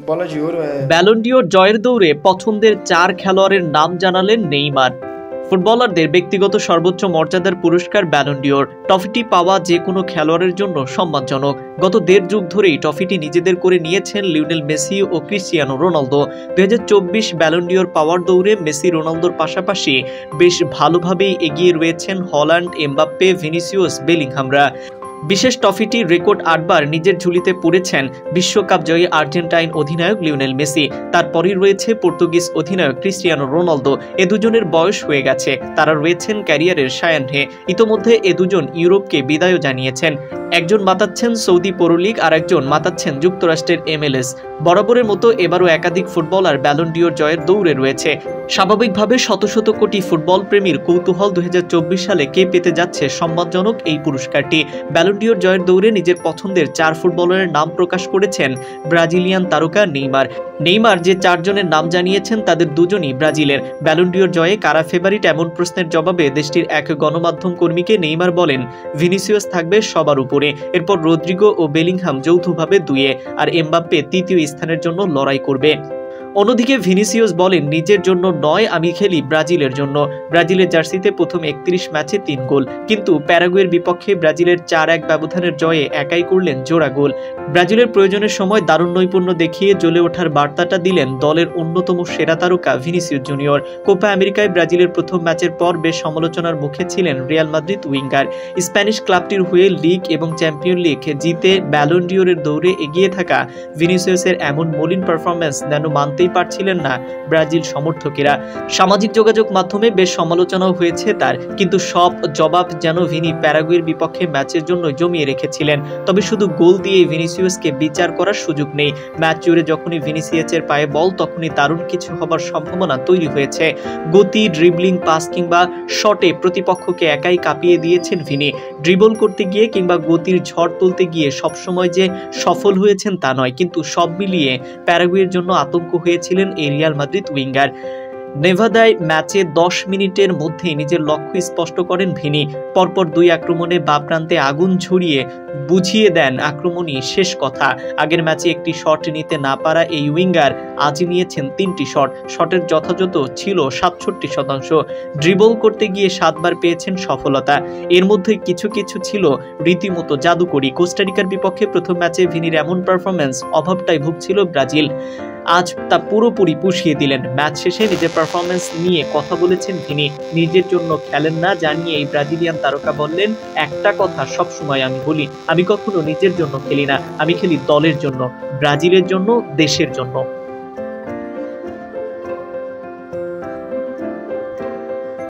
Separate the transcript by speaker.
Speaker 1: Bola de Ouro é
Speaker 2: Ballon d'Or জয়ের দৌড়ে পছন্দের 4 খেলোয়াড়ের নাম জানালেন নেইমার। ফুটবলারদের ব্যক্তিগত সর্বোচ্চ মর্যাদার পুরস্কার ব্যালন ডিওর। ট্রফিটি পাওয়া যে কোনো খেলোয়াড়ের জন্য সম্মানজনক। গত 1.5 যুগ ধরেই ট্রফিটি নিজেদের করে নিয়েছেন লিওনেল মেসি ও ক্রিস্টিয়ানো রোনালদো। 2024 ব্যালন ডিওর পাওয়ার দৌড়ে মেসি রোনালদোর পাশাপাশি বেশ ভালোভাবেই এগিয়ে রয়েছেন হল্যান্ড, এমবাপ্পে, ভিনিসিয়াস, বেলিংহামরা। বিশেষ ট্রফিটি রেকর্ড 8 বার নিজের ঝুলিতে পড়েছেন বিশ্বকাপ জয়ী আর্জেন্টাইন অধিনায়ক লিওনেল মেসি। তারপরই রয়েছে পর্তুগিজ অধিনায়ক ক্রিস্টিয়ানো রোনালদো। এ দুজনের বয়স হয়ে গেছে, তারা রয়েছেন ক্যারিয়ারের সায়াহ্নে। ইতোমধ্যে এ দুজন ইউরোপকে বিদায়ও জানিয়েছেন। একজন মাতাচ্ছেন সৌদি প্রো-লিগ আর একজন মাতাচ্ছেন যুক্তরাষ্ট্রের MLS। বরাবরের মতো এবারও একাধিক ফুটবলার ব্যালন ডিওর জয়ের দৌড়ে রয়েছে। স্বাভাবিকভাবে শত শত কোটি ফুটবল প্রেমীর কৌতূহল 2024 সালে কে পেতে যাচ্ছে সম্মানজনক এই পুরস্কারটি। ব্যালন ডিওর জয়ের দৌড়ে নিজের পছন্দের 4 ফুটবলারের নাম প্রকাশ করেছেন ব্রাজিলিয়ান তারকা নেইমার। নেইমার যে 4 জনের নাম জানিয়েছেন তাদের দুজনই ব্রাজিলের। ব্যালন ডিওর জয়ে কারা ফেভারিট এমন প্রশ্নের জবাবে দেশটির এক গণমাধ্যম কর্মীকে নেইমার বলেন, ভিনিসিয়াস থাকবে সবার উপরে, এরপর রদ্রিগো ও বেলিংহাম যৌথভাবে 2-এ, আর এমবাপ্পে 3য় স্থানের জন্য লড়াই করবে। অন্যদিকে ভিনিসিয়াস বলেন, নিজের জন্য নয়, আমি খেলি ব্রাজিলের জন্য। ব্রাজিলের জার্সিতে প্রথম 31 ম্যাচে 3 গোল, কিন্তু প্যারাগুয়ের বিপক্ষে ব্রাজিলের 4-1 ব্যবধানের জয়ে একাই করলেন জোড়া গোল। ব্রাজিলের প্রয়োজনের সময় দারুণ নৈপুণ্য দেখিয়ে জ্বলে ওঠার বার্তাটা দিলেন দলের অন্যতম সেরা তারকা ভিনিসিয়াস জুনিয়র। কোপা আমেরিকায় ব্রাজিলের প্রথম ম্যাচের পর বেশ সমালোচনার মুখে ছিলেন রিয়াল মাদ্রিদ উইঙ্গার। স্প্যানিশ ক্লাবটির হয়ে লিগ এবং চ্যাম্পিয়ন লিগ জিতে ব্যালন ডিওরের দৌড়ে এগিয়ে থাকা ভিনিসিয়াসের এমন মলিন পারফরম্যান্স যেন মানতে পারছিলেন না ব্রাজিল সমর্থকেরা। সামাজিক যোগাযোগ মাধ্যমে বেশ সমালোচনাও হয়েছে তার, কিন্তু সব জবাব যেন ভিনি প্যারাগুয়ের বিপক্ষে ম্যাচের জন্য জমিয়ে রেখেছিলেন। তবে শুধু গোল দিয়ে ভিনিসিয়াসকে বিচার করার সুযোগ নেই। ম্যাচ জুড়ে যখনই ভিনিসিয়াসের পায়ে বল, তখনই দারুণ কিছু হবার সম্ভাবনা তৈরি হয়েছে। গতি, ড্রিবলিং, পাস কিংবা শটে প্রতিপক্ষকে একাই কাঁপিয়ে দিয়েছেন ভিনি। ড্রিবল করতে গিয়ে কিংবা গতির ঝড় তুলতে গিয়ে সবসময় যে সফল হয়েছেন তা নয়, কিন্তু সব মিলিয়ে প্যারাগুয়ের জন্য আতঙ্ক হয়েছিলেন এই রিয়াল মাদ্রিদ উইঙ্গার। নেভাদায় ম্যাচে 10 মিনিটের মধ্যে নিজের লক্ষ্য স্পষ্ট করেন ভিনি। পরপর 2 আক্রমণে বাঁ প্রান্তে আগুন ঝরিয়ে বুঝিয়ে দেন আক্রমণই শেষ কথা। আগের ম্যাচে একটি শট নিতে না পারা এই উইঙ্গার আজ নিয়েছেন 3টি শট। শটের যথাযথ ছিল 67%। ড্রিবল করতে গিয়ে 7 বার পেয়েছেন সফলতা। এর মধ্যে কিছু কিছু ছিল রীতিমতো জাদুকরি। কোস্টারিকার বিপক্ষে প্রথম ম্যাচে ভিনির এমন পারফরম্যান্স অভাবটাই ভুগছিল ব্রাজিল। আজ তা পুরোপুরি পুষিয়ে দিলেন। ম্যাচ শেষে নিজের পারফরম্যান্স নিয়ে কথা বলেছেন ভিনি। নিজের জন্য খেলেন না জানিয়ে এই ব্রাজিলিয়ান তারকা বললেন, একটা কথা সবসময় আমি বলি, আমি কখনো নিজের জন্য খেলি না, আমি খেলি দলের জন্য, ব্রাজিলের জন্য, দেশের জন্য।